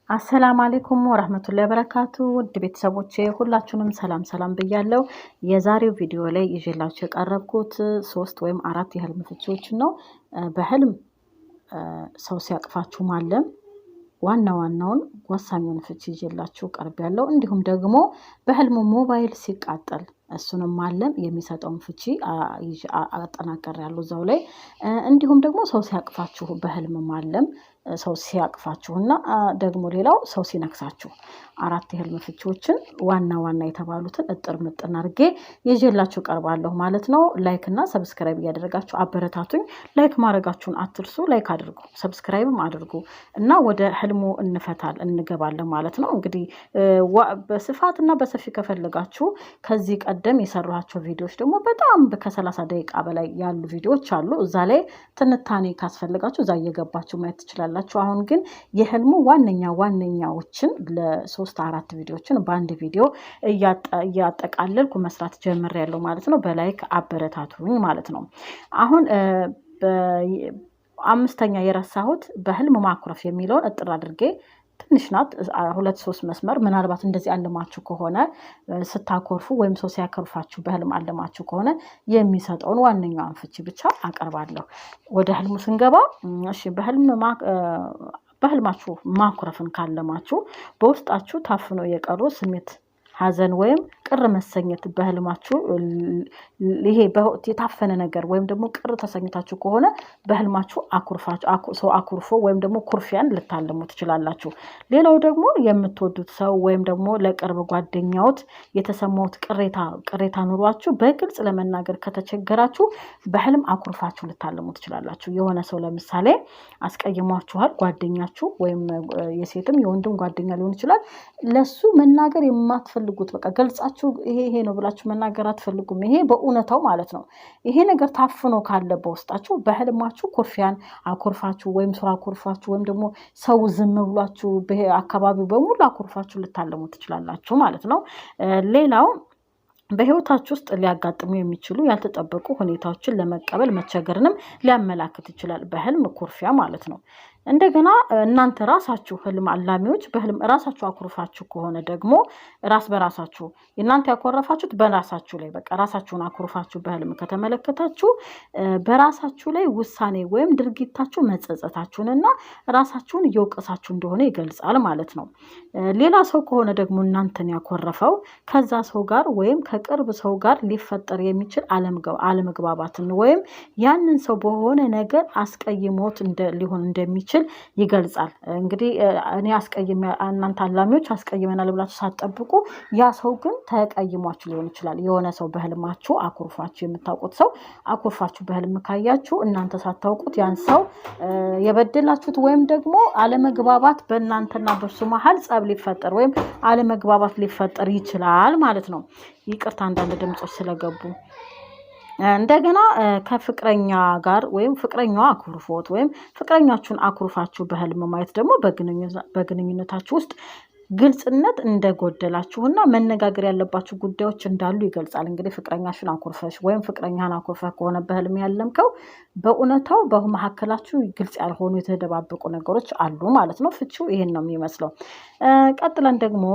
አሰላሙ አለይኩም ወራህመቱላሂ ወበረካቱ ውድ ቤተሰቦቼ ሁላችሁንም ሰላም ብያለሁ። የዛሬው ቪዲዮ ላይ ይዤላችሁ የቀረብኩት 3 ወይም 4 የህልም ፍቺዎችን ነው። በህልም ሰው ሲያቅፋችሁ ማለም ዋናውን ወሳኙን ፍቺ ይዤላችሁ ቀርቤያለሁ። እንዲሁም ደግሞ በህልም ሞባይል ሲቃጠል እሱንም ማለም የሚሰጠውን ፍቺ አጠናቅሬያለሁ እዛው ላይ። እንዲሁም ደግሞ ሰው ሲያቅፋችሁ በህልም ማለም ሰው ሲያቅፋችሁና ደግሞ ሌላው ሰው ሲነክሳችሁ 4 የህልም ፍቺዎችን ዋና የተባሉትን እጥር ምጥን አድርጌ ይዤላችሁ ቀርባለሁ ማለት ነው። ላይክ እና ሰብስክራይብ እያደረጋችሁ አበረታቱኝ። ላይክ ማድረጋችሁን አትርሱ። ላይክ አድርጉ፣ ሰብስክራይብም አድርጉ እና ወደ ህልሙ እንገባለን ማለት ነው። እንግዲህ በስፋትና በሰፊ ከፈለጋችሁ ከዚህ ቀደም የሰራኋቸው ቪዲዮዎች ደግሞ በጣም ከ30 ደቂቃ በላይ ያሉ ቪዲዮዎች አሉ። እዛ ላይ ትንታኔ ካስፈልጋችሁ እዛ እየገባችሁ ማየት ትችላላችሁ። አሁን ግን የህልሙ ዋነኛዎችን ለ3-4 ቪዲዮዎችን በአንድ ቪዲዮ እያጠቃለልኩ መስራት ጀምሬያለሁ ማለት ነው። በላይክ አበረታቱኝ ማለት ነው። አሁን በአምስተኛ የረሳሁት በህልም ማኩረፍ የሚለውን እጥር አድርጌ ትንሽ ናት 2-3 መስመር። ምናልባት እንደዚህ አለማችሁ ከሆነ ስታኮርፉ ወይም ሰው ሲያከርፋችሁ በህልም አለማችሁ ከሆነ የሚሰጠውን ዋነኛውን ፍቺ ብቻ አቀርባለሁ። ወደ ህልሙ ስንገባ እሺ በህልማችሁ ማኩረፍን ካለማችሁ በውስጣችሁ ታፍኖ የቀሩ ስሜት ሐዘን ወይም ቅር መሰኘት በህልማችሁ ይሄ የታፈነ ነገር ወይም ደግሞ ቅር ተሰኝታችሁ ከሆነ በህልማችሁ ሰው አኩርፎ ወይም ደግሞ ኩርፊያን ልታልሙ ትችላላችሁ። ሌላው ደግሞ የምትወዱት ሰው ወይም ደግሞ ለቅርብ ጓደኛዎት የተሰማውት ቅሬታ ኑሯችሁ በግልጽ ለመናገር ከተቸገራችሁ በህልም አኩርፋችሁ ልታልሙ ትችላላችሁ። የሆነ ሰው ለምሳሌ አስቀይሟችኋል፣ ጓደኛችሁ ወይም የሴትም የወንድም ጓደኛ ሊሆን ይችላል። ለሱ መናገር የማትፈልጉት በቃ ገልጻችሁ ይሄ ነው ብላችሁ መናገር አትፈልጉም። ይሄ በእውነታው ማለት ነው። ይሄ ነገር ታፍኖ ካለ በውስጣችሁ በህልማችሁ ኩርፊያን አኩርፋችሁ ወይም ሰው አኩርፋችሁ ወይም ደግሞ ሰው ዝም ብሏችሁ በአካባቢው በሙሉ አኩርፋችሁ ልታለሙ ትችላላችሁ ማለት ነው። ሌላው በህይወታችሁ ውስጥ ሊያጋጥሙ የሚችሉ ያልተጠበቁ ሁኔታዎችን ለመቀበል መቸገርንም ሊያመላክት ይችላል በህልም ኩርፊያ ማለት ነው። እንደገና እናንተ ራሳችሁ ህልም አላሚዎች በህልም ራሳችሁ አኩርፋችሁ ከሆነ ደግሞ በራሳችሁ እናንተ ያኮረፋችሁት በራሳችሁ ላይ በቃ ራሳችሁን አኩርፋችሁ በህልም ከተመለከታችሁ በራሳችሁ ላይ ውሳኔ ወይም ድርጊታችሁ መጸጸታችሁንና ራሳችሁን እየወቀሳችሁ እንደሆነ ይገልጻል ማለት ነው። ሌላ ሰው ከሆነ ደግሞ እናንተን ያኮረፈው ከዛ ሰው ጋር ወይም ከቅርብ ሰው ጋር ሊፈጠር የሚችል አለመግባባትን ወይም ያንን ሰው በሆነ ነገር አስቀይሞት ሊሆን እንደሚችል ይገልጻል። እንግዲህ እኔ እናንተ አላሚዎች አስቀይመናል ብላችሁ ሳትጠብቁ ያ ሰው ግን ተቀይሟችሁ ሊሆን ይችላል። የሆነ ሰው በህልማችሁ አኩርፋችሁ የምታውቁት ሰው አኩርፋችሁ በህልም ካያችሁ እናንተ ሳታውቁት ያን ሰው የበደላችሁት ወይም ደግሞ አለመግባባት በእናንተና በሱ መሃል ጸብ ሊፈጠር ወይም አለመግባባት ሊፈጠር ይችላል ማለት ነው። ይቅርታ አንዳንድ ድምጾች ስለገቡ። እንደገና ከፍቅረኛ ጋር ወይም ፍቅረኛዋ አኩርፎት ወይም ፍቅረኛችሁን አኩርፋችሁ በህልም ማየት ደግሞ በግንኙነታችሁ ውስጥ ግልጽነት እንደጎደላችሁና መነጋገር ያለባችሁ ጉዳዮች እንዳሉ ይገልጻል። እንግዲህ ፍቅረኛሽን አኩርፈሽ ወይም ፍቅረኛህን አኩርፈህ ከሆነ በህልም ያለምከው በእውነታው በመካከላችሁ ግልጽ ያልሆኑ የተደባበቁ ነገሮች አሉ ማለት ነው። ፍቺው ይሄን ነው የሚመስለው። ቀጥለን ደግሞ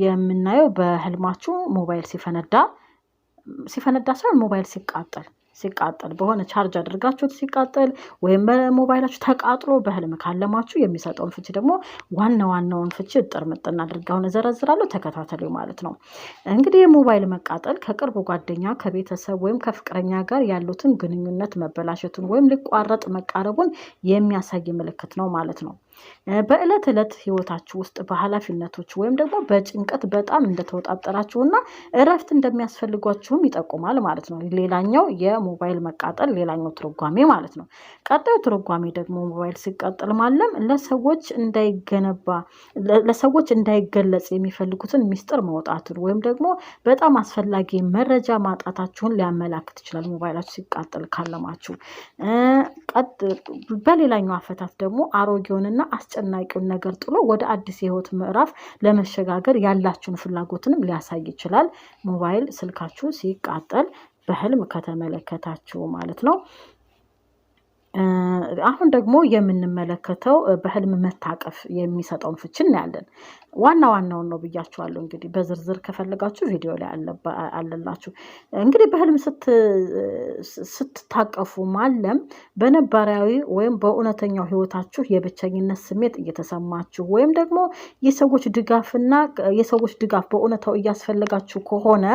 የምናየው በህልማችሁ ሞባይል ሲፈነዳ ሳይሆን ሞባይል ሲቃጠል በሆነ ቻርጅ አድርጋችሁት ሲቃጠል ወይም በሞባይላችሁ ተቃጥሎ በህልም ካለማችሁ የሚሰጠውን ፍቺ ደግሞ ዋናውን ፍቺ እጥር ምጥን አድርገው ዘረዝራለሁ። ተከታተሉ ማለት ነው። እንግዲህ የሞባይል መቃጠል ከቅርብ ጓደኛ ከቤተሰብ ወይም ከፍቅረኛ ጋር ያሉትን ግንኙነት መበላሸቱን ወይም ሊቋረጥ መቃረቡን የሚያሳይ ምልክት ነው ማለት ነው። በዕለት ህይወታችሁ ውስጥ በኃላፊነቶች ወይም ደግሞ በጭንቀት በጣም እንደተወጣጠራችሁና እረፍት እንደሚያስፈልጓችሁም ይጠቁማል ማለት ነው። ሌላኛው የሞባይል መቃጠል ሌላኛው ትርጓሜ ማለት ነው። ቀጣዩ ትርጓሜ ደግሞ ሞባይል ሲቃጠል ማለም ለሰዎች እንዳይገለጽ የሚፈልጉትን ሚስጥር ማውጣቱን ወይም ደግሞ በጣም አስፈላጊ መረጃ ማጣታችሁን ሊያመላክት ይችላል ሞባይላችሁ ሲቃጠል ካለማችሁ። በሌላኛው አፈታት ደግሞ አሮጌውንና አስጨናቂውን ነገር ጥሎ ወደ አዲስ የህይወት ምዕራፍ ለመሸጋገር ያላችሁን ፍላጎትንም ሊያሳይ ይችላል ሞባይል ስልካችሁ ሲቃጠል በህልም ከተመለከታችሁ ማለት ነው። አሁን ደግሞ የምንመለከተው በህልም መታቀፍ የሚሰጠውን ፍቺ እናያለን። ዋናውን ነው ብያችኋለሁ። እንግዲህ በዝርዝር ከፈለጋችሁ ቪዲዮ ላይ አለላችሁ። እንግዲህ በህልም ስትታቀፉ ማለም በነባራዊ ወይም በእውነተኛው ህይወታችሁ የብቸኝነት ስሜት እየተሰማችሁ ወይም ደግሞ የሰዎች ድጋፍ በእውነታው እያስፈልጋችሁ ከሆነ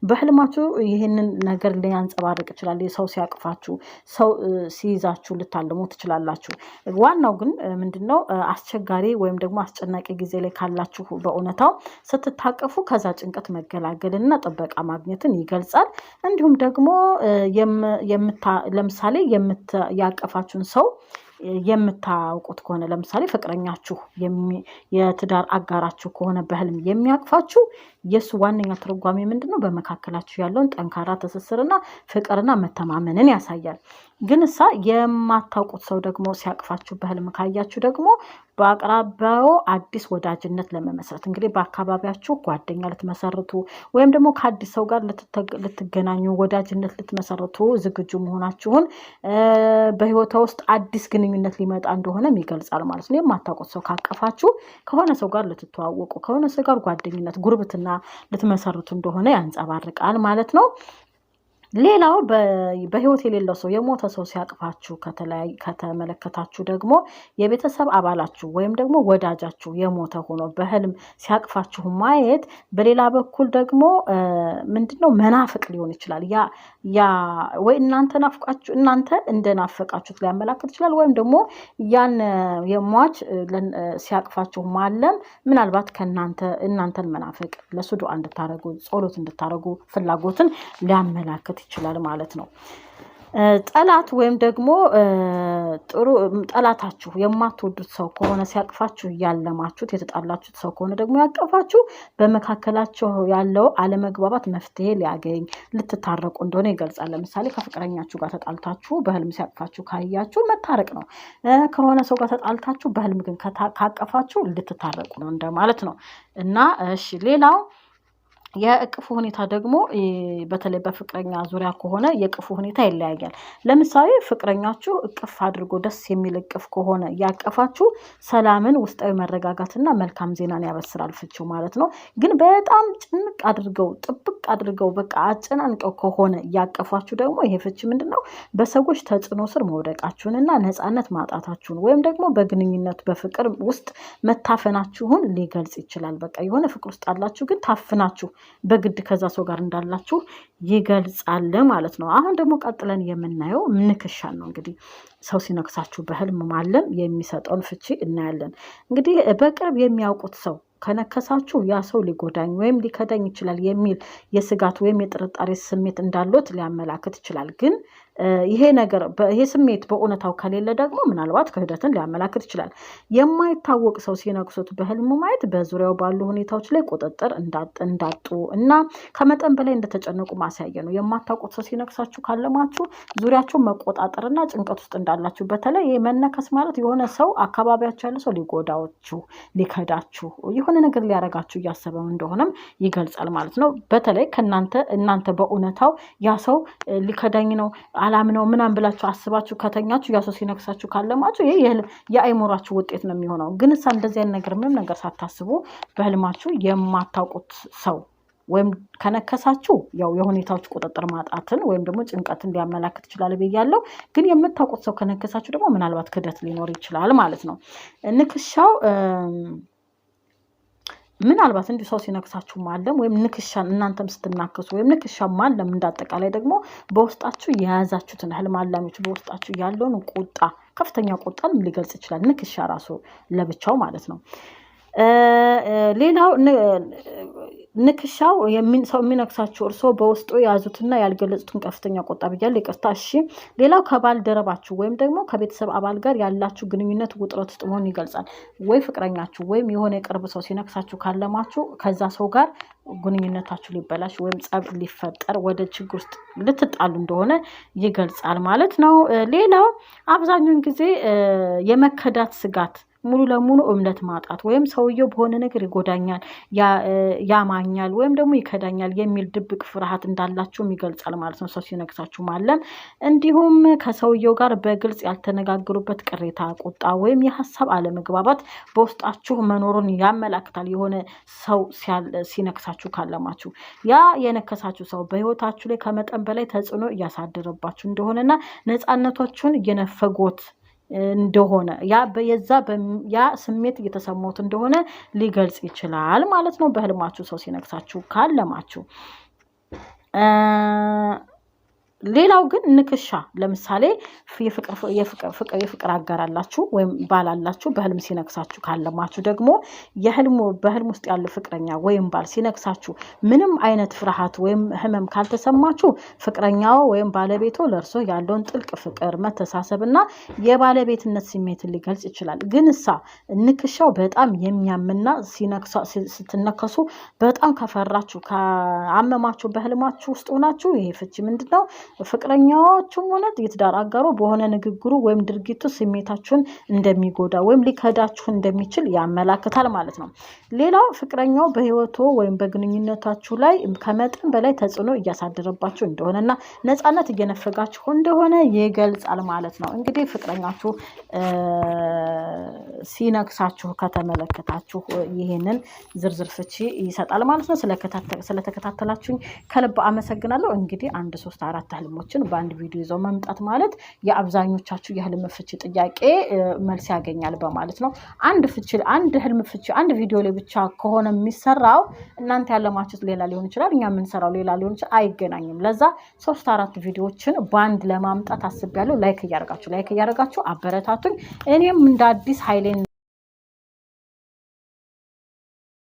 በህልማችሁ ይህንን ነገር ሊያንጸባርቅ ይችላል። ሰው ሲያቅፋችሁ፣ ሰው ሲይዛችሁ ልታልሙ ትችላላችሁ። ዋናው ግን ምንድነው አስቸጋሪ ወይም ደግሞ አስጨናቂ ጊዜ ላይ ካላችሁ በእውነታው ስትታቀፉ ከዛ ጭንቀት መገላገልና ጥበቃ ማግኘትን ይገልጻል። እንዲሁም ደግሞ ለምሳሌ ያቀፋችሁን ሰው የምታውቁት ከሆነ ለምሳሌ ፍቅረኛችሁ የትዳር አጋራችሁ ከሆነ በህልም የሚያቅፋችሁ የሱ ዋነኛ ትርጓሜ ምንድነው? በመካከላችሁ ያለውን ጠንካራ ትስስርና ፍቅርና መተማመንን ያሳያል። ግን የማታውቁት ሰው ደግሞ ሲያቅፋችሁ በህልም ካያችሁ ደግሞ በአቅራቢያው አዲስ ወዳጅነት ለመመስረት እንግዲህ በአካባቢያችሁ ጓደኛ ልትመሰርቱ ወይም ደግሞ ከአዲስ ሰው ጋር ልትገናኙ ወዳጅነት ልትመሰርቱ ዝግጁ መሆናችሁን በህይወታ ውስጥ አዲስ ግንኙነት ሊመጣ እንደሆነም ይገልጻል ማለት ነው። የማታውቁት ሰው ካቀፋችሁ ከሆነ ሰው ጋር ልትተዋወቁ ከሆነ ሰው ጋር ጓደኝነት ጉርብትና ልትመሰርቱ እንደሆነ ያንጸባርቃል ማለት ነው። ሌላው በህይወት የሌለው ሰው የሞተ ሰው ሲያቅፋችሁ ከተመለከታችሁ ደግሞ የቤተሰብ አባላችሁ ወይም ደግሞ ወዳጃችሁ የሞተ ሆኖ በህልም ሲያቅፋችሁ ማየት በሌላ በኩል ደግሞ ምንድነው መናፍቅ ሊሆን ይችላል። ያ ወይ እናንተ እንደናፈቃችሁት ሊያመላክት ይችላል። ወይም ደግሞ ያን የሟች ሲያቅፋችሁ ማለም ምናልባት እናንተን መናፍቅ ለሱ ዱዓ እንድታረጉ ጸሎት እንድታረጉ ፍላጎትን ሊያመላክት ይችላል ማለት ነው። ጠላት ወይም ደግሞ ጠላታችሁ የማትወዱት ሰው ከሆነ ሲያቅፋችሁ ያለማችሁት የተጣላችሁት ሰው ከሆነ ደግሞ ያቀፋችሁ በመካከላችሁ ያለው አለመግባባት መፍትሄ ሊያገኝ ልትታረቁ እንደሆነ ይገልጻል። ለምሳሌ ከፍቅረኛችሁ ጋር ተጣልታችሁ በህልም ሲያቅፋችሁ ካያችሁ መታረቅ ነው። ከሆነ ሰው ጋር ተጣልታችሁ በህልም ግን ካቀፋችሁ ልትታረቁ ነው እንደማለት ነው። እና እሺ ሌላው የእቅፉ ሁኔታ ደግሞ በተለይ በፍቅረኛ ዙሪያ ከሆነ የእቅፉ ሁኔታ ይለያያል። ለምሳሌ ፍቅረኛችሁ እቅፍ አድርጎ ደስ የሚል እቅፍ ከሆነ ያቀፋችሁ ሰላምን፣ ውስጣዊ መረጋጋትና መልካም ዜናን ያበስራል ፍቺው ማለት ነው። ግን በጣም ጭንቅ አድርገው ጥብቅ አድርገው በቃ አጨናንቀው ከሆነ ያቀፋችሁ ደግሞ ይሄ ፍቺ ምንድነው? በሰዎች ተጽዕኖ ስር መውደቃችሁንና ነፃነት ማጣታችሁን ወይም ደግሞ በግንኙነት በፍቅር ውስጥ መታፈናችሁን ሊገልጽ ይችላል። በቃ የሆነ ፍቅር ውስጥ አላችሁ ግን ታፍናችሁ በግድ ከዛ ሰው ጋር እንዳላችሁ ይገልጻል ማለት ነው። አሁን ደግሞ ቀጥለን የምናየው ንክሻን ነው። እንግዲህ ሰው ሲነክሳችሁ በህልም ማለም የሚሰጠውን ፍቺ እናያለን። እንግዲህ በቅርብ የሚያውቁት ሰው ከነከሳችሁ ያ ሰው ሊጎዳኝ ወይም ሊከዳኝ ይችላል የሚል የስጋት ወይም የጥርጣሬ ስሜት እንዳሉት ሊያመላክት ይችላል። ግን ይሄ ስሜት በእውነታው ከሌለ ደግሞ ምናልባት ክህደትን ሊያመላክት ይችላል። የማይታወቅ ሰው ሲነክሱት በህልም ማየት በዙሪያው ባሉ ሁኔታዎች ላይ ቁጥጥር እንዳጡ እና ከመጠን በላይ እንደተጨነቁ ማሳያ ነው። የማታውቁት ሰው ሲነክሳችሁ ካለማችሁ ዙሪያችሁ መቆጣጠርና ጭንቀት ውስጥ እንዳላችሁ፣ በተለይ መነከስ ማለት የሆነ ሰው አካባቢያችሁ ያለ ሰው ሊጎዳችሁ፣ ሊከዳችሁ፣ የሆነ ነገር ሊያረጋችሁ እያሰበ እንደሆነም ይገልጻል ማለት ነው። በተለይ እናንተ በእውነታው ያ ሰው ሊከዳኝ ነው አላምነው ምናምን ብላችሁ አስባችሁ ከተኛችሁ ያ ሰው ሲነክሳችሁ ካለማችሁ ይሄ የአይምሯችሁ ውጤት ነው የሚሆነው። ግን እንደዚህ አይነት ነገር ምንም ነገር ሳታስቡ በህልማችሁ የማታውቁት ሰው ወይም ከነከሳችሁ ያው የሁኔታዎች ቁጥጥር ማጣትን ወይም ደግሞ ጭንቀትን ሊያመላክት ይችላል ብያለሁ። ግን የምታውቁት ሰው ከነከሳችሁ ደግሞ ምናልባት ክህደት ሊኖር ይችላል ማለት ነው። ንክሻው ምናልባት እንዲሁ ሰው ሲነክሳችሁ ማለም ወይም ንክሻን እናንተም ስትናከሱ ወይም ንክሻ ማለም እንዳጠቃላይ ደግሞ በውስጣችሁ የያዛችሁትን ህልም አላሚዎች በውስጣችሁ ያለውን ቁጣ፣ ከፍተኛ ቁጣን ሊገልጽ ይችላል። ንክሻ ራሱ ለብቻው ማለት ነው። ሌላው ንክሻው ሰው የሚነክሳችሁ እርስዎ በውስጡ የያዙትና ያልገለጹትን ከፍተኛ ቁጣ ብያለሁ፣ ይቅርታ። እሺ ሌላው ከባልደረባችሁ ወይም ደግሞ ከቤተሰብ አባል ጋር ያላችሁ ግንኙነት ውጥረት ውስጥ መሆኑን ይገልጻል። ወይ ፍቅረኛችሁ ወይም የሆነ የቅርብ ሰው ሲነክሳችሁ ካለማችሁ ከዛ ሰው ጋር ግንኙነታችሁ ሊበላሽ ወይም ጸብ ሊፈጠር ወደ ችግር ውስጥ ልትጣሉ እንደሆነ ይገልጻል ማለት ነው። ሌላው አብዛኛውን ጊዜ የመከዳት ስጋት ሙሉ ለሙሉ እምነት ማጣት ወይም ሰውየው በሆነ ነገር ይጎዳኛል፣ ያማኛል ወይም ደግሞ ይከዳኛል የሚል ድብቅ ፍርሃት እንዳላችሁም ይገልጻል ማለት ነው። ሰው ሲነክሳችሁ ማለም እንዲሁም ከሰውየው ጋር በግልጽ ያልተነጋገሩበት ቅሬታ፣ ቁጣ ወይም የሀሳብ አለመግባባት በውስጣችሁ መኖሩን ያመላክታል። የሆነ ሰው ሲነክሳችሁ ካለማችሁ ያ የነከሳችሁ ሰው በህይወታችሁ ላይ ከመጠን በላይ ተጽዕኖ እያሳደረባችሁ እንደሆነና ነፃነቶቹን እየነፈጎት እንደሆነ ያ ስሜት እየተሰማዎት እንደሆነ ሊገልጽ ይችላል ማለት ነው። በህልማችሁ ሰው ሲነክሳችሁ ካለማችሁ ሌላው ግን ንክሻ ለምሳሌ የፍቅር አጋር አላችሁ ወይም ባል አላችሁ በህልም ሲነክሳችሁ ካለማችሁ ደግሞ በህልም ውስጥ ያለው ፍቅረኛ ወይም ባል ሲነክሳችሁ ምንም አይነት ፍርሃት ወይም ህመም ካልተሰማችሁ ፍቅረኛው ወይም ባለቤቱ ለእርሶ ያለውን ጥልቅ ፍቅር፣ መተሳሰብና የባለቤትነት ስሜትን ሊገልጽ ይችላል። ግን ንክሻው በጣም የሚያምና ስትነከሱ በጣም ከፈራችሁ ከአመማችሁ በህልማችሁ ውስጥ ሆናችሁ ይሄ ፍቺ ምንድነው? ፍቅረኛዎቹም ሆነ የትዳር አጋሩ በሆነ ንግግሩ ወይም ድርጊቱ ስሜታችሁን እንደሚጎዳ ወይም ሊከዳችሁ እንደሚችል ያመላክታል ማለት ነው። ሌላው ፍቅረኛው በህይወቱ ወይም በግንኙነታችሁ ላይ ከመጠን በላይ ተጽዕኖ እያሳደረባችሁ እንደሆነና ነፃነት እየነፈጋችሁ እንደሆነ ይገልጻል ማለት ነው። እንግዲህ ፍቅረኛችሁ ሲነክሳችሁ ከተመለከታችሁ ይሄንን ዝርዝር ፍቺ ይሰጣል ማለት ነው። ስለተከታተላችሁኝ ከልብ አመሰግናለሁ። እንግዲህ 1 3 4 ህልሞችን በአንድ ቪዲዮ ይዘው መምጣት ማለት የአብዛኞቻችሁ የህልም ፍቺ ጥያቄ መልስ ያገኛል በማለት ነው። አንድ ህልም ፍቺ አንድ ቪዲዮ ላይ ብቻ ከሆነ የሚሰራው እናንተ ያለማችሁት ሌላ ሊሆን ይችላል፣ እኛ የምንሰራው ሌላ ሊሆን ይችላል፣ አይገናኝም። ለዛ 3 4 ቪዲዮዎችን በአንድ ለማምጣት አስቤያለሁ። ላይክ እያደረጋችሁ አበረታቱኝ። እኔም እንደ አዲስ ኃይሌን